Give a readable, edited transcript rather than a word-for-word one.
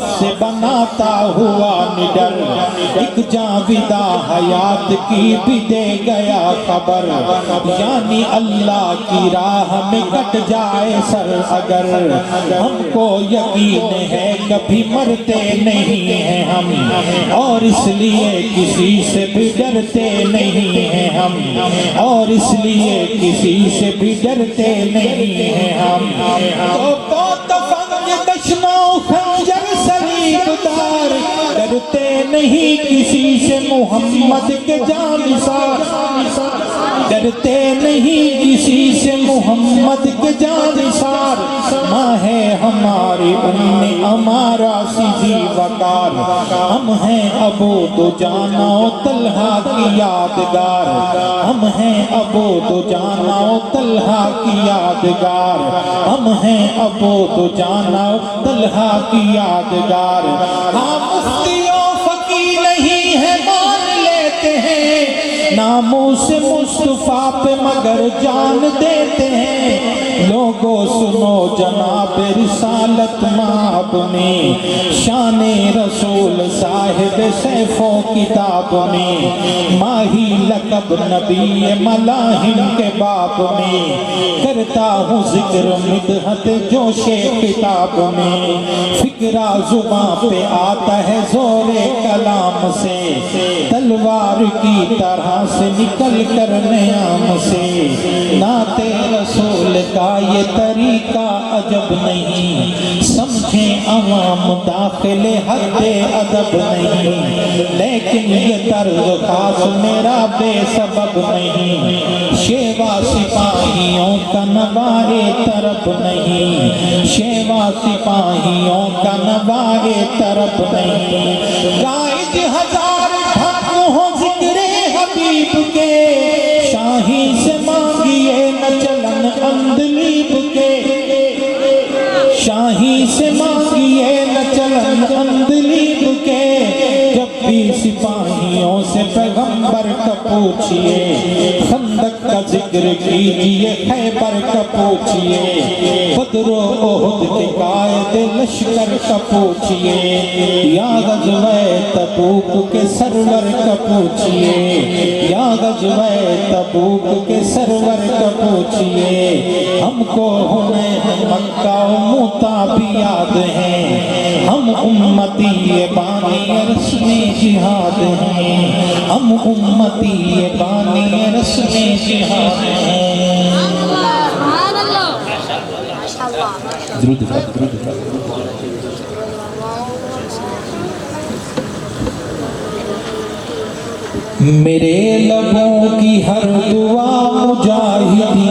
سے بناتا ہوا نڈر، ایک جاویدہ حیات کی بھی دے گیا خبر، یعنی اللہ کی راہ میں کٹ جائے سر اگر، ہم کو یقین ہے کبھی مرتے نہیں ہیں ہم، اور اس لیے کسی سے بھی ڈرتے نہیں ہیں ہم، اور اس لیے کسی سے بھی ڈرتے نہیں ہیں ہم، تو تفنگ دشنوں خنجر سلیب دار، ڈرتے نہیں کسی سے محمد کے جانثار، ڈرتے نہیں کسی سے محمد کے جانثار، ماں ہے ہماری ہمارا سیدھی وقار، ہم ہیں ابو دجانہ و طلحہ کی یادگار، ہم ہیں ابو دجانہ و طلحہ کی یادگار، ہم ہیں ابو دجانہ و طلحہ کی یادگار، ہاں مفتی و فقیہ نہیں ہے مان لیتے ہیں، ناموس مصطفیٰ پہ مگر جان دیتے ہیں، لوگوں سنو جناب رسالت مآب میں، شان رسول صاحب سیف و کتاب میں، ماہی لقب نبی ملاحم کے باب میں، کرتا ہوں ذکر مدحت جوش کتاب میں، فکرہ زباں پہ آتا ہے زور کلام سے، تلوار کی طرح سے نکل کر نیام سے، نعت رسول کا یہ طریقہ عجب نہیں، سمجھیں عوام داخل حد ادب نہیں، لیکن یہ طرز خاص میرا بے سبب نہیں، شیوا سپاہیوں کا نوائے طرب نہیں، شیوا سپاہیوں کا نوائے طرب نہیں، قائد ہزار ڈھنگ ہو ذکر حبیب کے، شاہی سے مانگیے نہ چلن اندلیب کے، شاہی سے مانگیے نہ چلن اندلیب کے، جب بھی سپاہیوں سے پیغمبر کا پوچھئے، خندق کا ذکر کیجئے خیبر کا پوچھئے، بدر و احد کے قائد لشکر کا پوچھئے، یا غزوہ تبوک کے سرور کا پوچھئے، یا غزوہ تبوک کے سرور کا پوچھئے، ہم کو حنین مکہ و موتا بھی یاد ہیں، ہم امتی بانی رسم جہاد ہیں، ہم امتی بانی رسم جہاد ہیں، درود میرے لبوں کی ہر دعا مجاہدی